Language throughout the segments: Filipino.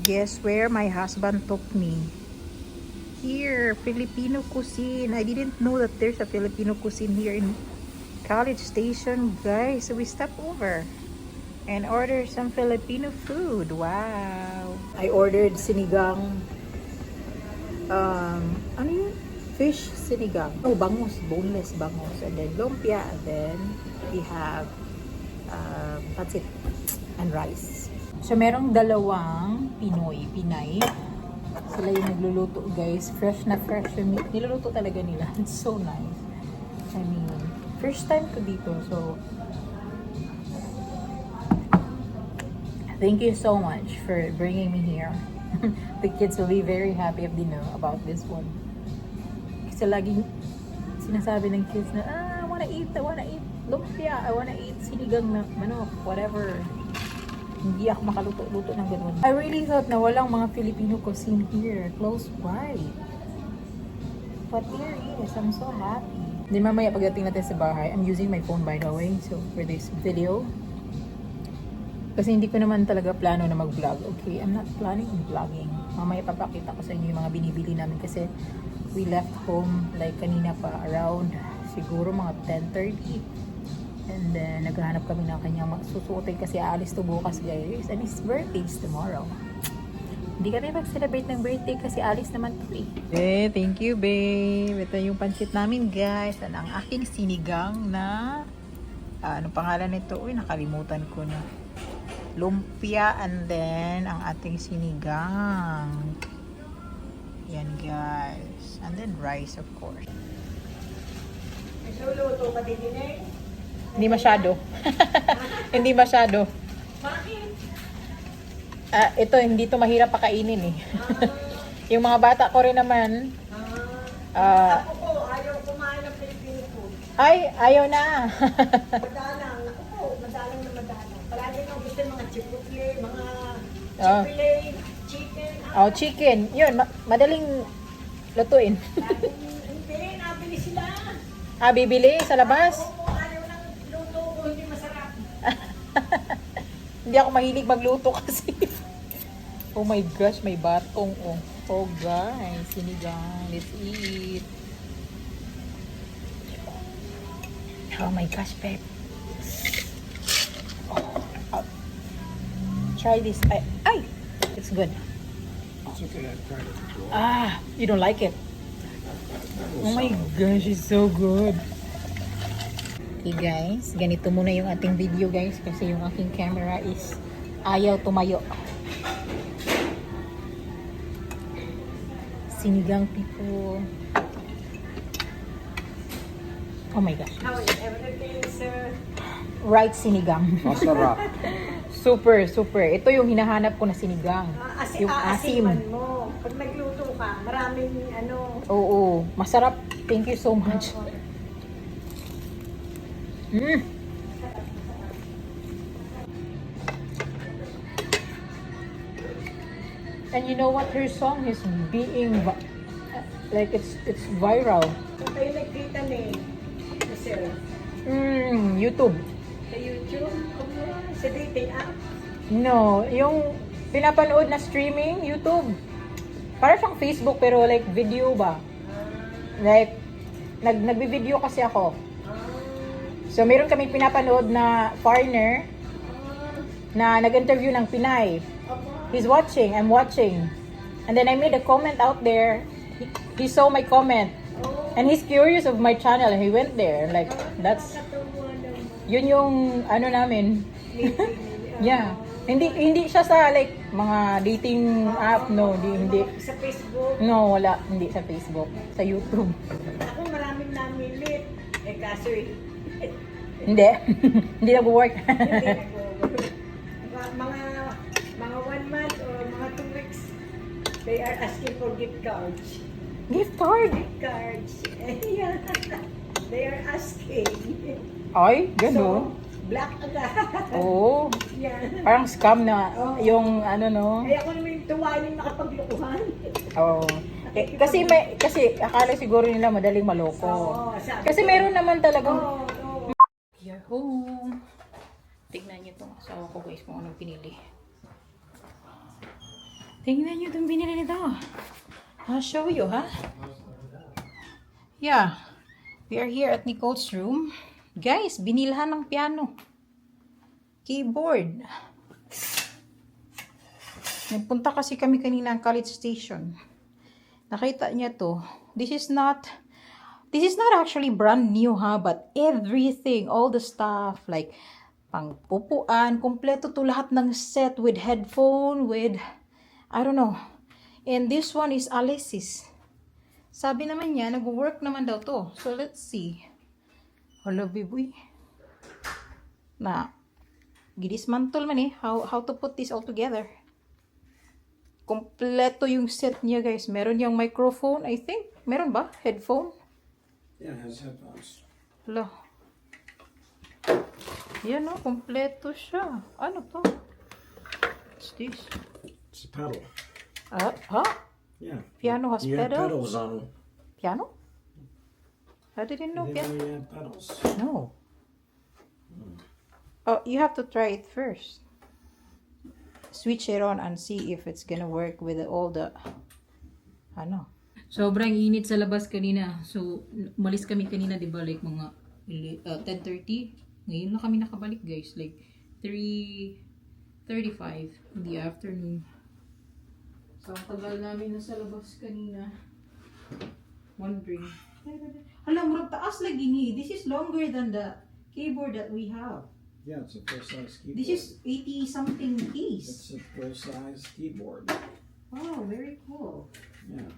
Guess where my husband took me? Here, Filipino cuisine. I didn't know that there's a Filipino cuisine here in College Station, guys. So we stopped over and ordered some Filipino food. Wow. I ordered sinigang. Ano yun? Fish sinigang. Oh, bangus. Boneless bangus. And then lumpia. And then we have pancit and rice. So, merong dalawang Pinay. Sila yung nagluluto, guys. Fresh na fresh yung meat. Niluluto talaga nila. It's so nice. I mean, first time ko dito. So, thank you so much for bringing me here. The kids will be very happy if they know about this one. Kasi laging sinasabi ng kids na, I wanna eat lumpia, I wanna eat sinigang na manok, whatever. Hindi ako makaluto-luto ng ganun. I really thought na walang mga Filipino cuisine here, close by. But there is, I'm so happy. Then mamaya pagdating natin sa bahay, I'm using my phone by the way, so for this video. Kasi hindi ko naman talaga plano na mag-vlog. Okay, I'm not planning on vlogging. Mamaya papakita ko sa inyo yung mga binibili namin kasi we left home like kanina pa around siguro mga 10:30. And then naghahanap kami ng kanyang susuotin kasi aalis to bukas, guys. And his birthday is tomorrow. Hindi kami mag-celebrate ng birthday kasi alis naman to eh. Thank you, babe. Ito yung pancit namin, guys. And ang aking sinigang na ano pangalan nito? Uy, nakalimutan ko na. Lumpia, and then ang ating sinigang. Yan, guys. And then rice, of course. Nagluluto ka din eh? Hindi masyado. Hindi masyado. Bakit? Ito, hindi to mahirap pakainin eh. Yung mga bata ko rin naman. Ako po, ayaw kumain ng Filipino food. Ay, ayaw na. Madalang. Ako po, madalang na madalang. Palagi nang gusto yung mga chipotle, mga chipotle, chicken. Oh, chicken. Yun, madaling lutuin. Hindi, nabili sila. Bibili sa labas? Ako po, ayaw ng luto ko, hindi masarap. Hindi ako mahilig magluto kasi. Oh my gosh, may batong. Oh guys, sinigang. Let's eat. Oh my gosh, babe. Try this. Ay! It's good. It's okay, I tried it before. You don't like it? Oh my gosh, it's so good. Okay guys, ganito muna yung ating video guys kasi yung aking camera is ayaw tumayo. Sinigang people. Oh my gosh. How is everything, sir? Right sinigang. Masarap. Super. Ito yung hinahanap ko na sinigang. Yung asim. Asiman mo. Pag nagluto ka, maraming ano. Oo, masarap. Thank you so much. And you know what? Her song is being like it's viral. Kung kayo nagkita ni sir, YouTube. sa YouTube, sa dating app. No, yung pinapanood na streaming YouTube. Para siyang Facebook pero like video ba? Like nagbi-video kasi ako. So meron kaming pinapanood na foreigner na nag-interview ng Pinay. He's watching, I'm watching. And then I made a comment out there. He saw my comment. And he's curious of my channel and he went there. Like that's yun yung ano namin. Yeah. Hindi siya sa like mga dating app, no, hindi. Sa Facebook. No, wala, hindi sa Facebook, sa YouTube. Ako maraming namilit. Kaso Hindi. Hindi nag-work. hindi nag-work. Mga 1 month or mga 2 weeks, they are asking for gift cards. Gift card. Gift cards. Yeah. They are asking. Ay, gano'n. So, black agad. Oo. Yan. Parang scam na yung ano no. Kaya ako naman yung tuwaling nakapaglukuhan. Oo. Kasi akala siguro nila madaling maloko. Oo, sabi Kasi ko. meron naman talagang Oo. Here home. Tignan niyo itong asawa ko guys kung anong pinili. Tingnan nyo itong binili nito. I'll show you, ha? Yeah. We are here at Nicole's room. Guys, binilhan ng piano. Keyboard. Nagpunta kasi kami kanina ang College Station. Nakita niya to. This is not actually brand new, ha? But everything, all the stuff, like pangpupuan, kompleto to lahat ng set with headphone, with, I don't know. And this one is Alexis. Sabi naman niya, nag-work naman daw to. So, let's see. Hello, biboy. Na, gidismantle man eh. How to put this all together. Kompleto yung set niya, guys. Meron yung microphone, I think. Meron ba? Headphone? Yeah, it has headphones. Hello. Yan o, kompleto siya. Ano to? What's this? It's a pedal. Ha? Yeah. Piano has You have pedal? pedals on them. Piano? I didn't know You piano. didn't know you had pedals. No. Oh, you have to try it first. Switch it on and see if it's gonna work with all the ano. Sobrang init sa labas kanina. So, umalis kami kanina, di ba? Like mga 10:30. Ngayon na kami nakabalik, guys. Like 3:35 in the afternoon. So, ang tagal namin nasa labas kanina. Wondering. Alam mo, taas lagi ni. This is longer than the keyboard that we have. Yeah, it's a full-size keyboard. This is 80 something keys. It's a full-size keyboard. Wow, very cool. Yeah.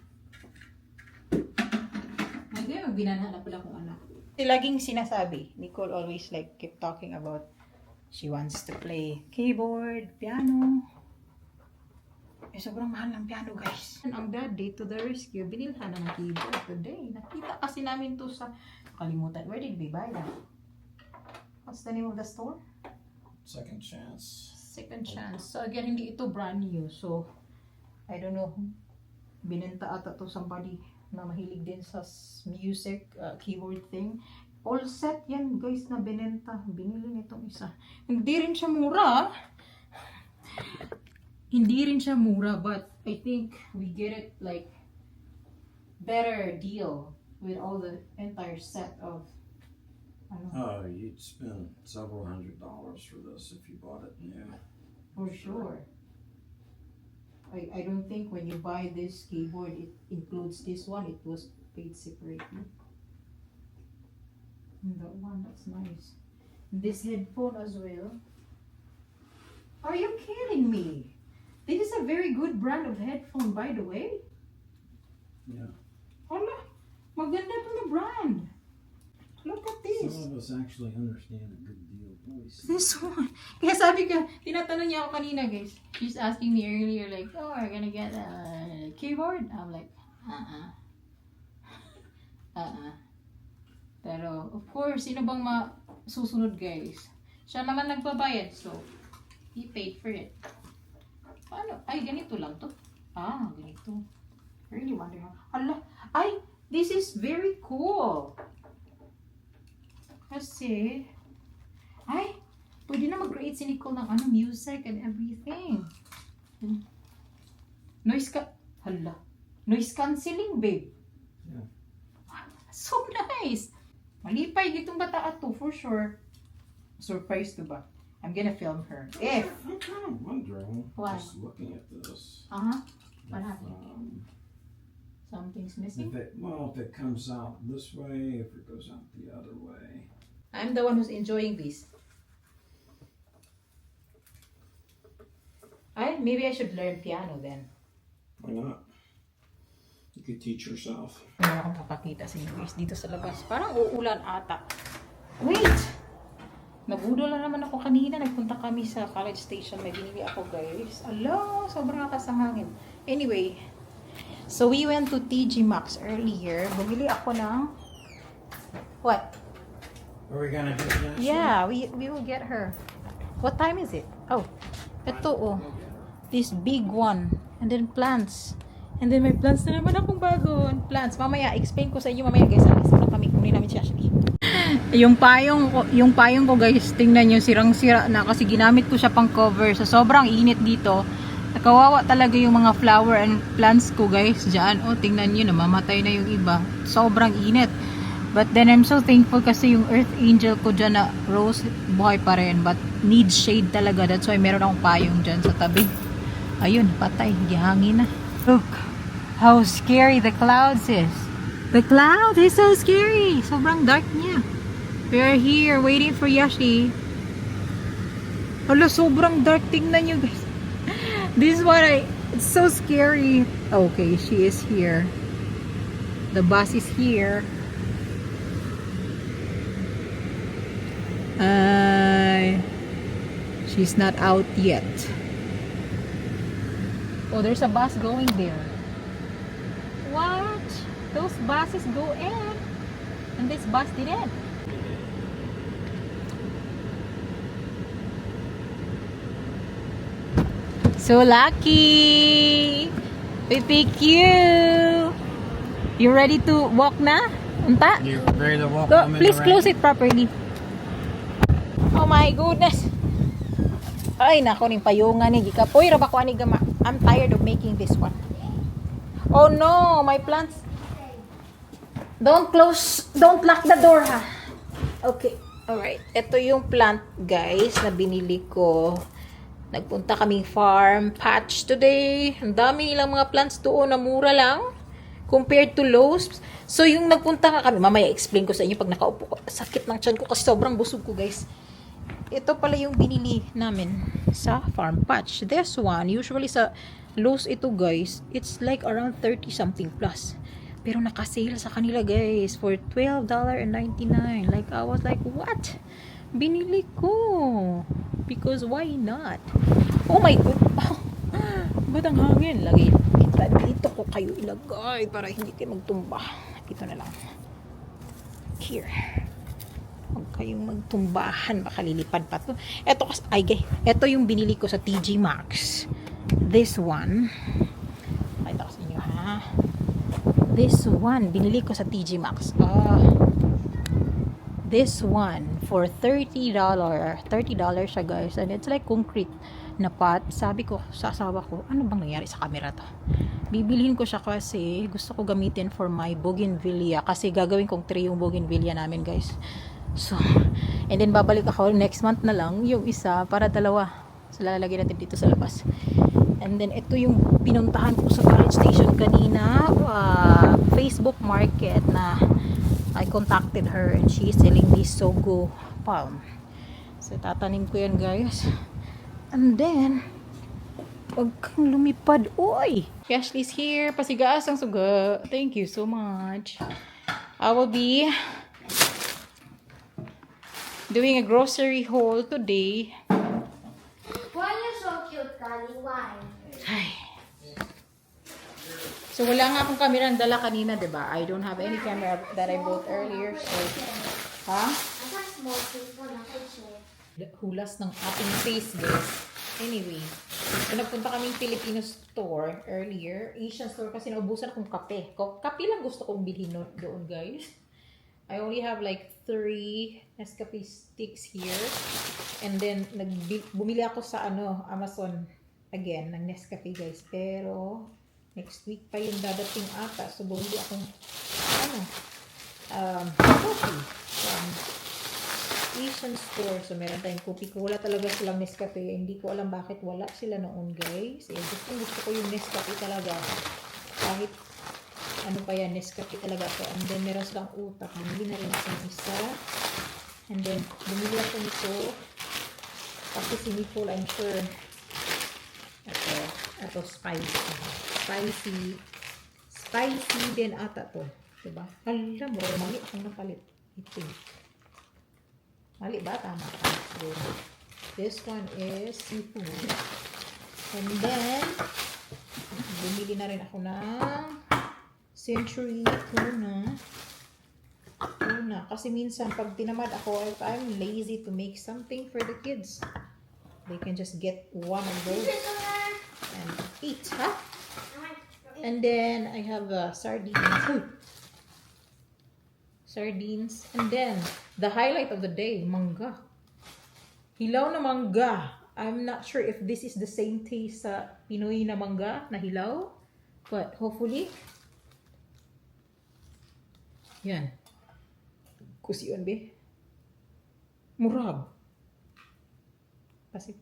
Ngayon, binanhan na pala kung anak. Laging sinasabi, Nicole always like keep talking about she wants to play keyboard, piano. Eh, sobrang mahal ng piano, guys. Ang daddy to the rescue, binilhan ng keyboard today. Nakita kasi namin to sa kalimutan. Where did we buy that? What's the name of the store? Second Chance. Second Chance. So again, hindi ito brand new. So, I don't know. Binenta ata to somebody na mahilig din sa music, keyboard thing. All set yan, guys, na binenta. Binili nitong isa. Hindi rin siya mura. Hindi rin siya mura, but I think we get it like better deal with all the entire set of Oh, you'd spend several $100s for this if you bought it new. for sure. I don't think when you buy this keyboard, it includes this one. It was paid separately. And that one, that's nice. This headphone as well. Are you kidding me? This is a very good brand of headphone, by the way. Yeah. Hala, maganda to na brand. Look at this. Some of us actually understand a good deal of voice. This one. Kaya sabi ko, tinatanong niya ako kanina, guys. She's asking me earlier, like, oh, are you gonna get a keyboard? I'm like, Pero, of course, sino bang masusunod, guys? Siya naman nagbabayad, so, he paid for it. Paano? Ay, ganito lang to. Ah, ganito. Really wonder how. Hala, ay, this is very cool. Kasi, ay, pwede na mag-create si Nicole ng music and everything. Noise cancelling, babe. Yeah. So nice. Malipay gitong bata ato, for sure. Surprise to ba? I'm gonna film her. If. I'm kind of wondering, Why? just looking at this, What if, happened? Something's missing? if it comes out this way, if it goes out the other way. I'm the one who's enjoying this. Maybe I should learn piano then. Why not? You could teach yourself. Meron akong papakita sa inyo, guys, dito sa labas. Parang uulan ata. Wait! Nabudol na naman ako kanina. Nagpunta kami sa College Station. May binili ako, guys. Ala, sobrang lakas ng hangin. Anyway, so we went to TG Maxx earlier. Bumili ako ng... What? Are we gonna do that? Yeah, we will get her. What time is it? Oh, ito oh. This big one. And then plants. And then may plants na naman akong bago. Plants. Mamaya, explain ko sa inyo mamaya, guys. Alis na kami. Kunin namin si Ashley. Yung payong ko, guys, tingnan nyo, sirang-sira na kasi ginamit ko siya pang cover. So, sobrang init dito. Kawawa talaga yung mga flower and plants ko guys. Diyan, oh tingnan nyo, namamatay na yung iba. Sobrang init. But then I'm so thankful kasi yung earth angel ko dyan na rose, buhay pa rin. But needs shade talaga. That's why meron akong payong dyan sa tabi. Ayun, patay. Gihangin na. Look how scary the clouds is. The cloud is so scary. Sobrang dark niya. We're here waiting for Yashi. Hala, sobrang dark. Tingnan nyo guys. This one, it's so scary. Okay, she is here. The bus is here. She's not out yet. Oh, there's a bus going there. What? Those buses go in. And this bus didn't. So lucky! We pick you! You ready to walk na? Unta? You ready to walk? Go, please close it properly. Oh my goodness! Ay, nako ning payungan ni Gikapoy ra ba ko ani gama. I'm tired of making this one. Oh no, my plants. Don't lock the door ha. Okay, alright. Ito yung plant guys na binili ko. Nagpunta kaming farm patch today. Ang dami nilang mga plants doon na mura lang compared to Lowe's. So yung nagpunta ka kami, mamaya explain ko sa inyo pag nakaupo ko. Sakit ng tiyan ko kasi sobrang busog ko guys. Ito pala yung binili namin sa farm patch. This one, usually sa Lowe's ito guys, it's like around 30 something plus. Pero naka-sale sa kanila guys for $12.99. Like I was like, what? Binili ko. Because why not? Oh my god. Ba't ang hangin? Lagi kita dito ko kayo ilagay para hindi kayo magtumba. Ito na lang. Here. Huwag kayong magtumbahan. Baka lilipad pa to. Ito yung binili ko sa TJ Maxx. This one. Pakita ko sa inyo ha. This one. Binili ko sa TJ Maxx. This one for $30. $30 siya guys. And it's like concrete na pot. Sabi ko sa asawa ko, ano bang nangyari sa camera to? Bibilhin ko siya kasi gusto ko gamitin for my bougainvillea. Kasi gagawin kong tray yung bougainvillea namin guys. So, and then babalik ako next month na lang yung isa para dalawa. So, lalagay natin dito sa labas. And then, ito yung pinuntahan ko sa college station kanina. Facebook market na I contacted her and she is selling this Sogo palm. So, tatanim ko yan guys. And then, wag kang lumipad. Uy! Ashley's here. Pasigaas ang suga. Thank you so much. I will be doing a grocery haul today. Why are you so cute, Daddy? Why? Ay. So, wala nga akong camera ang dala kanina, diba? I don't have any camera that I bought earlier. So, ha? I got small people, not a chair. Hulas ng ating face, guys. Anyway, so nagpunta kaming Filipino store earlier. Asian store kasi naubusan akong kape. Kape lang gusto kong bilhin doon, guys. I only have like 3 Nescafe sticks here. And then, bumili ako sa Amazon again ng Nescafe, guys. Pero, next week pa yung dadating ata. So, bumili akong coffee from Asian store. So, meron tayong coffee ko. Wala talaga silang Nescafe. Hindi ko alam bakit wala sila noon, guys. Eh, gusto ko yung Nescafe talaga. Kahit ano pa yan, Nescafe talaga ako. And then, meron silang utak. Bumili na rin ako ng isa. And then, bumili ako nito. Kasi si Nicole, I'm sure. Ito, spicy. Spicy din ata to. Diba? Alam mo, mali akong napalit. I think. Mali ba? Tama. This one is seafood. And then, bumili na rin ako ng Century tuna. Kasi minsan, pag tinamad ako, if I'm lazy to make something for the kids, they can just get one of those and eat, huh? And then, I have sardines. Sardines. And then, the highlight of the day, mangga. Hilaw na mangga. I'm not sure if this is the same taste sa Pinoy na mangga na hilaw. But hopefully. Yan. Kusiyon, be. Murag. Kasi,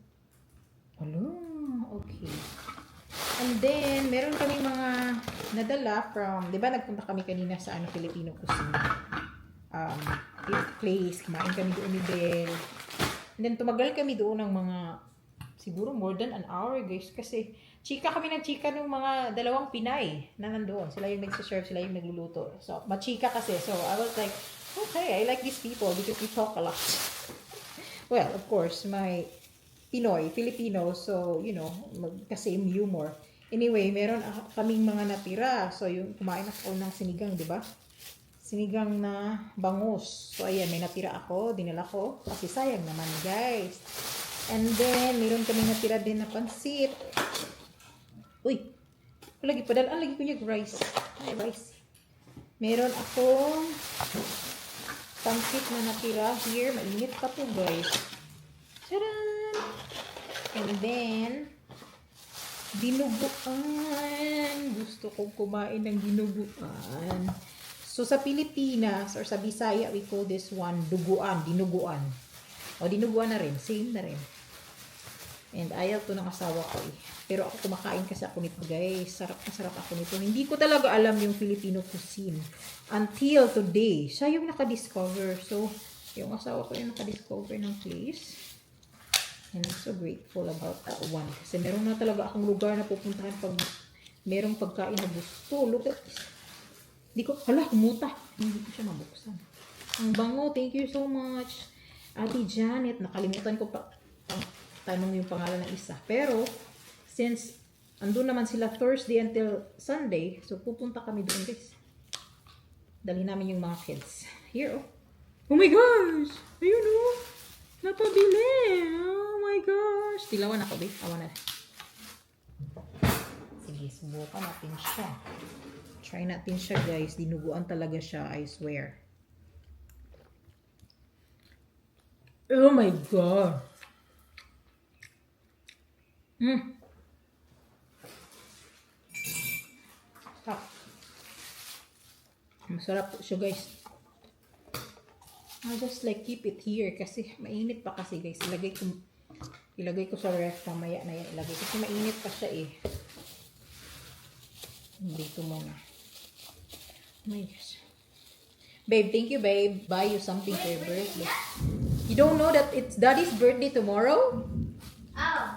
okay. And then, meron kami mga nadala from, di ba nagpunta kami kanina sa Filipino cuisine. Place, kumain kami doon ni Belle. And then, tumagal kami doon ng mga, siguro more than an hour, guys. Kasi, chika kami ng chika ng mga dalawang Pinay na nandoon. Sila yung nagsiserve, sila yung nagluluto. So, machika kasi. So, I was like, okay, I like these people because we talk a lot. Well, of course, my Pinoy, Filipino, so, same humor. Anyway, meron kaming mga natira. So, yung kumain ako ng sinigang, di ba? Sinigang na bangus. So, ayan, may natira ako, dinala ko. Kasi sayang naman, guys. And then, meron kaming natira din na pansit. Uy, lagi ko yung rice. Ay, rice. Meron akong pansit na natira here. Mainit pa po, guys. Tadaan! And then, dinuguan. Gusto kong kumain ng dinuguan. So, sa Pilipinas, or sa Bisaya, we call this one duguan, dinuguan. O, dinuguan na rin. Same na rin. And ayaw to ng asawa ko eh. Pero ako kumakain kasi ako nito, guys. Sarap ako nito. Hindi ko talaga alam yung Filipino cuisine. Until today. Siya yung nakadiscover. So, yung asawa ko yung nakadiscover ng place. And I'm so grateful about that one. Kasi meron na talaga akong lugar na pupuntahan pag merong pagkain na gusto. Look at this. Hindi ko, humuta. Hindi ko siya mabuksan. Ang bango, thank you so much. Ate Janet, nakalimutan ko pa tanong yung pangalan ng isa. Pero, since andun naman sila Thursday until Sunday, so pupunta kami doon, guys. Dali namin yung mga kids. Here, oh. Oh my gosh! Ayun, oh. Napabili! Oh my gosh! Tilawan ako, babe. Awan na. Sige, subukan natin siya. Try natin siya, guys. Dinuguan talaga siya, I swear. Oh my god! Masarap po siya, guys. I'll just like keep it here kasi mainit pa kasi, guys. Ilagay ko sa ref mamaya na yan. Ilagay kasi mainit pa siya eh. Dito muna. Oh my gosh. Babe, thank you, babe. Buy you something for your birthday. You don't know that it's Daddy's birthday tomorrow? Oh.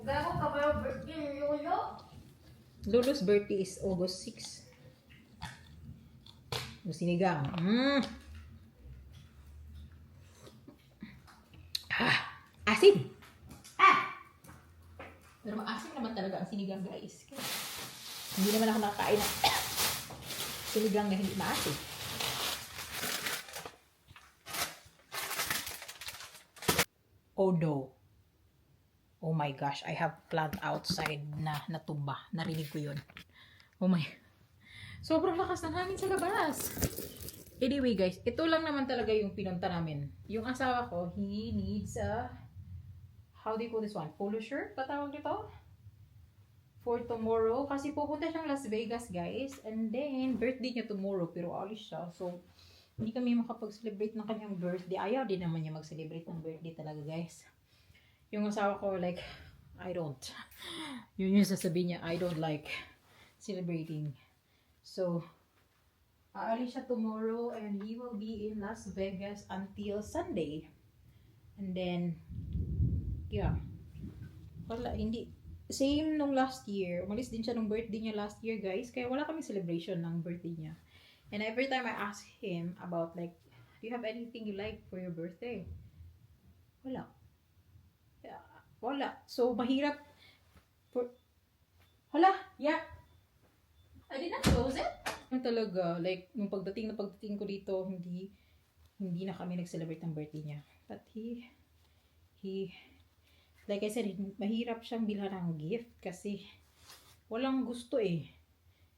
Gaya ko pa birthday ni Lolo. Lulu's birthday is August 6. Yung sinigang. Asin! Pero maasim naman talaga ang sinigang, guys. Hindi naman ako nakakain ng sinigang na hindi maasim. Oh no. Oh my gosh, I have plant outside na natumba. Narinig ko yun. Oh my. Sobrang lakas ng hangin sa labas. Anyway, guys, ito lang naman talaga yung pinunta namin. Yung asawa ko, he needs a, how do you call this one? Polo shirt? Patawag nito? For tomorrow. Kasi pupunta siyang Las Vegas, guys. And then, birthday niya tomorrow. Pero alis siya. So, hindi kami makapag-celebrate ng kanyang birthday. Ayaw din naman niya mag-celebrate ng birthday talaga, guys. Yung asawa ko, like, I don't. Yun yung sasabihin niya, I don't like celebrating. So, aalis siya tomorrow and he will be in Las Vegas until Sunday. And then, yeah. Wala, hindi. Same nung last year. Umalis din siya nung birthday niya last year, guys. Kaya wala kami celebration ng birthday niya. And every time I ask him about like, do you have anything you like for your birthday? Wala. Yeah, wala. So, mahirap. Hala, yeah. I did not close it. Talaga, like, nung pagdating ko dito, hindi na kami nag-celebrate ng birthday niya. But he, like I said, mahirap siyang bilhan ng gift kasi walang gusto eh.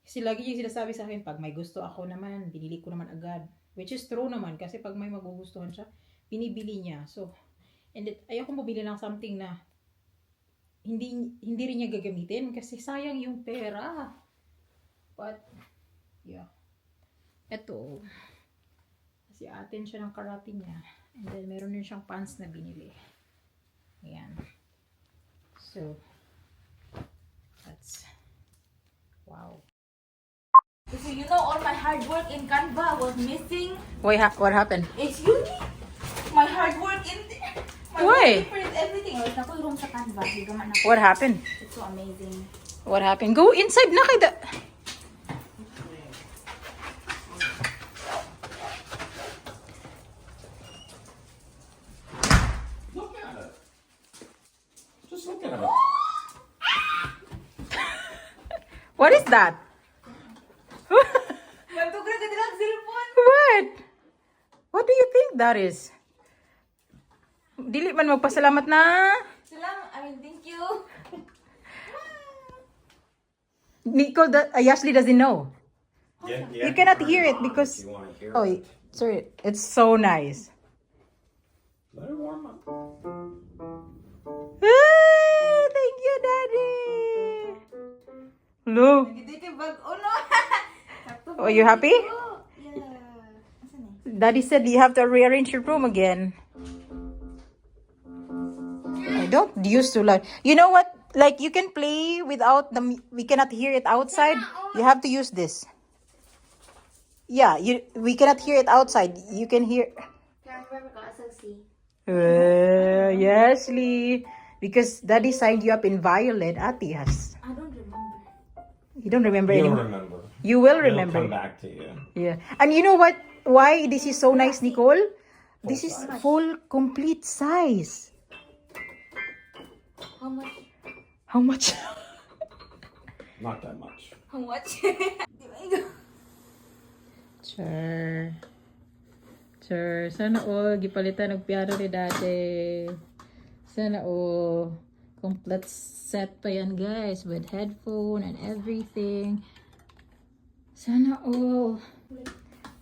Kasi lagi niya sinasabi sa akin, pag may gusto ako naman, binili ko naman agad. Which is true naman, kasi pag may magugustuhan siya, binibili niya. So, And ayoko mabili ng something na hindi rin niya gagamitin kasi sayang yung pera. But, yeah. Ito, kasi atin siya ng karate niya. And then, meron din siyang pants na binili. Ayan. So, that's, wow. So you know all my hard work in Canva was missing. Wait, what happened? It's unique. My hard work in there. My Why? wallpaper, everything. Wait, naku yung room sa Canva. Higaman ako. What happened? It's so amazing. What happened? Go inside na kay Look at it. Just look at it. What is that? Magtugra ka din ang cellphone. What? What do you think that is? Dili man magpasalamat na. Thank you. Nicole, Ashley doesn't know. Yeah, You cannot hear it because- You want to hear Oh, it. sorry. It's so nice. Let it warm up. Ah, thank you, Daddy. Hello. Hindi kay bag. Oh no. Oh, you happy? Yeah. Asan eh? Daddy said you have to rearrange your room again. I don't used to like. You know what? Like you can play without we cannot hear it outside. You have to use this. Yeah, we cannot hear it outside. You can hear. Kaya remember ka sa C. Yes, Lee. Because Daddy signed you up in violet, Atias. I don't remember. You don't remember You'll anymore. remember. You will It'll remember. come back to you. Yeah. And you know what? Why this is so nice, Nicole? This is size. full, complete size. How much? How much? Not that much. How much? Sure. Sure. Sana all gipalitan ng piano ni dati. Sana all complete set pa yan, guys, with headphone and everything. Sana all.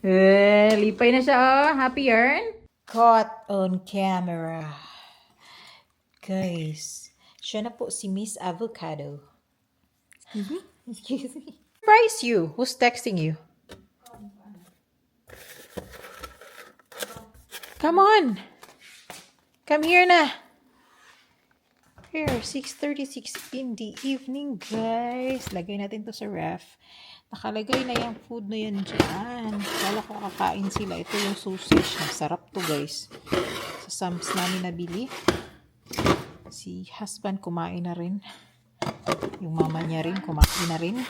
Lipay na siya, oh. Happy yarn? Caught on camera. Guys, siya na po si Miss Avocado. Excuse me? Excuse me. Surprise you. Who's texting you? Come on. Come here na. Here, 6:36 in the evening, guys. Lagay natin to sa ref. Nakalagay na yung food na yan dyan. Kala ko kakain sila. Ito yung sausage. Masarap to, guys. Sa Sam's namin nabili. Si husband kumain na rin. Yung mama niya rin kumain na rin.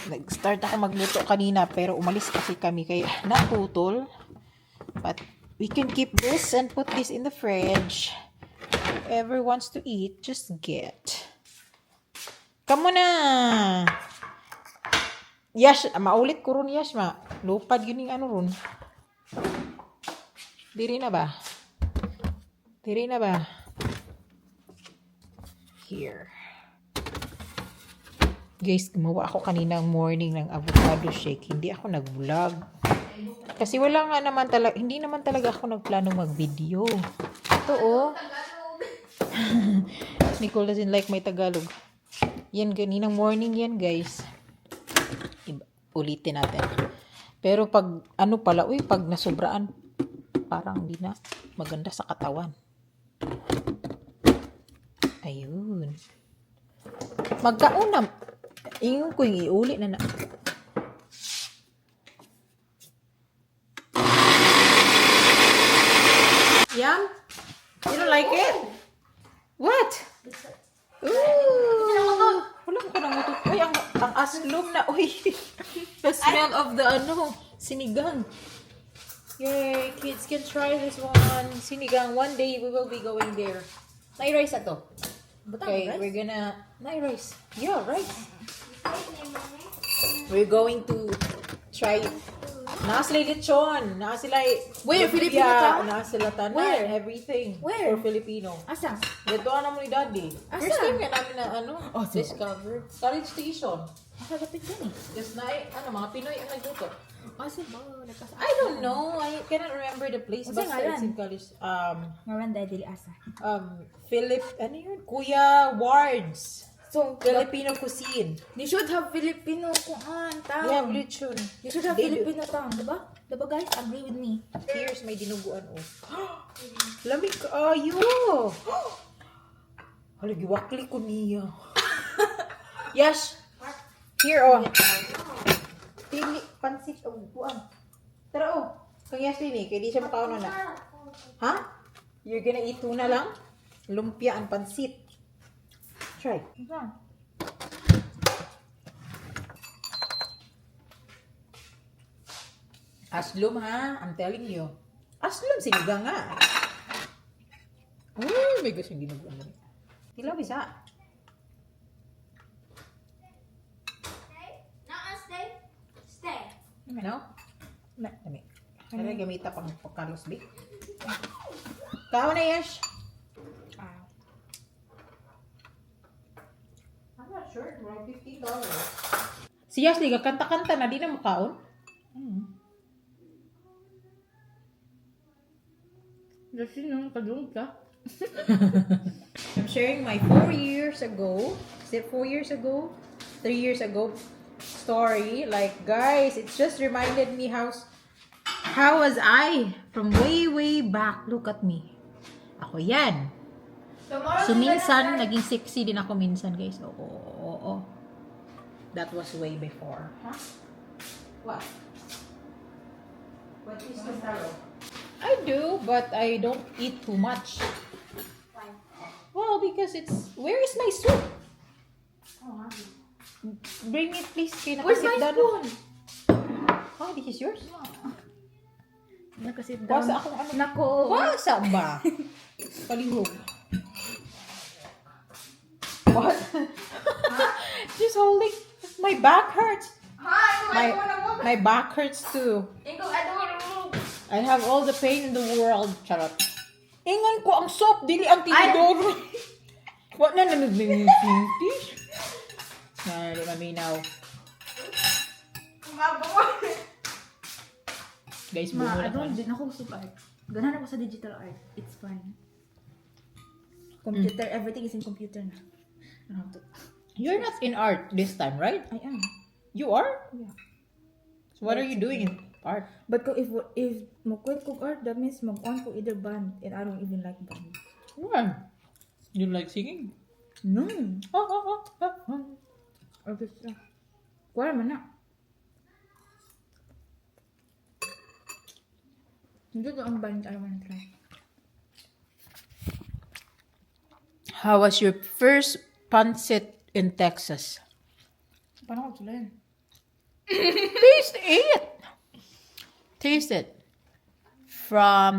Nag-start ako magluto kanina pero umalis kasi kami kaya naputol. But we can keep this and put this in the fridge. Whoever wants to eat, just get. Come on na! Yash, maulit ko ron, Yash, ma. Lupad yun yung ano ron. Diri na ba? Diri na ba? Here. Guys, gumawa ako kaninang morning ng avocado shake. Hindi ako nag-vlog. Kasi wala nga naman talaga, hindi naman talaga ako nagplano mag-video. Ito, oh. Nicole doesn't like my Tagalog. Yan, kaninang morning yan, guys. Ulitin natin. Pero pag, ano pala, pag nasobraan, parang hindi na maganda sa katawan. Ayun. Magkaunam. Yung ko yung iuli na. Yum? You don't like it? What? Ooh. Wala ko nang utot. Uy, ang aslom na. Uy. The smell of the sinigang. Yay, kids can try this one. Sinigang. One day we will be going there. Nai-rice ato. Okay, we're gonna... Nai-rice. Yeah, rice. We're going to try Naa sila lechon. Naa sila Where? lumpia, Filipino town? Naa sila tanan. Where? Everything. Where? For Filipino. Asa? Dito na mo ni Daddy. Asa? First time nga namin na Oh, so- discover. College Station. Asa lapit yan eh. Just na mga Pinoy ang nagluto. Asa ba? Lakas. I don't know. I cannot remember the place. Unsa Basta ngalan? it's in college. Ngayon dahil dili asa. Ano yun? Kuya Wards. So, Filipino cuisine. they should have Filipino kuan town. They have lechon. You should have They do. Filipino town, diba? Diba guys? Agree with me. Here's may dinuguan Lamig ayo. Hala giwakli ko niya. Yes. Here Pili pansit og buwan. Tara Kang Yaslin kay di siya makaon na. Ha? You're gonna eat tuna lang? Lumpia and pansit. Try. Aslum ha, I'm telling you. Aslum sinigang nga. Oh, may gusto yung ginuguan mo. Tilaw bisa. Stay. No? Dami. Kaya gamita pang Carlos B. Kao na Yash. I'm not sure. Around $15. Si Yasli, kanta-kanta na. Di na makaon. Kasi nung kadung ka. I'm sharing my 4 years ago. Is it 4 years ago? 3 years ago story. Like, guys, it just reminded me how was I from way back. Look at me. Ako yan. So, minsan, naging sexy din ako minsan, guys. Oo. That was way before. Huh? What? What is the taro? I do, but I don't eat too much. Why? Well, because where is my soup? Bring it, please. Where's my spoon? Oh, this is yours? Nakasit down. Wasa akong ano? Nako. Wasa ba? Palihog. What? She's holding. My back hurts. My back hurts too. I have all the pain in the world. Charot. Ingon ko ang soap, dili ang tinidor. What na namigmimimimim? Di maminaw. Guys, Ma, bumula I don't ka. din ako gusto art. Ganahan ako sa digital art. It's fine. Computer, everything is in computer na. I don't have to. You're not in art this time, right? I am. You are? Yeah. So what are you doing in art? But if makuha ko art, that means mag-on ko either band and I don't even like band. Why? You like singing? No. Orchestra. Kuha naman na. Hindi ko ang band I wanna try. How was your first pancit in Texas? Paano ko sila yun? Taste it! Taste it.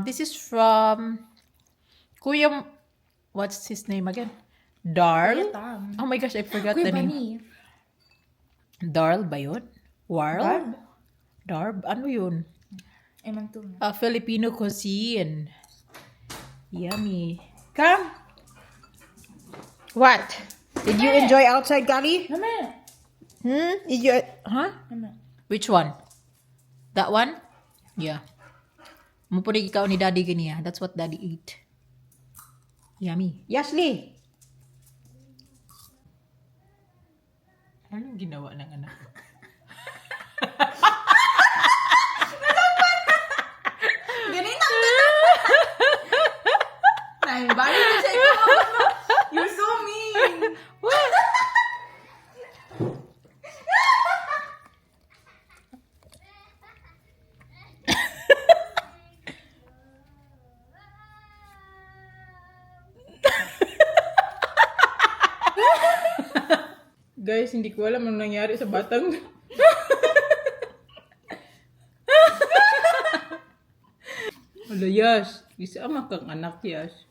This is from Kuya, what's his name again? Darl? Kuya Tam. Oh my gosh, I forgot Kuya the name. Bani. Darl ba yun? Warl? Darb? Darb? Ano yun? Eman to. Filipino cuisine. Yummy. Come. What? Did you enjoy outside, Gali? Naman. Did you, huh? Naman. Which one? That one? Yeah. Mupunig ikaw ni Daddy ganiya. That's what Daddy eat. Yummy. Yasli! Anong ginawa ng anak? Ganito Ay, balik na siya ikaw. You're so mean. What? Guys, hindi ko alam anong nangyari sa batang. Wala, Yash. Isa kang anak, Yash.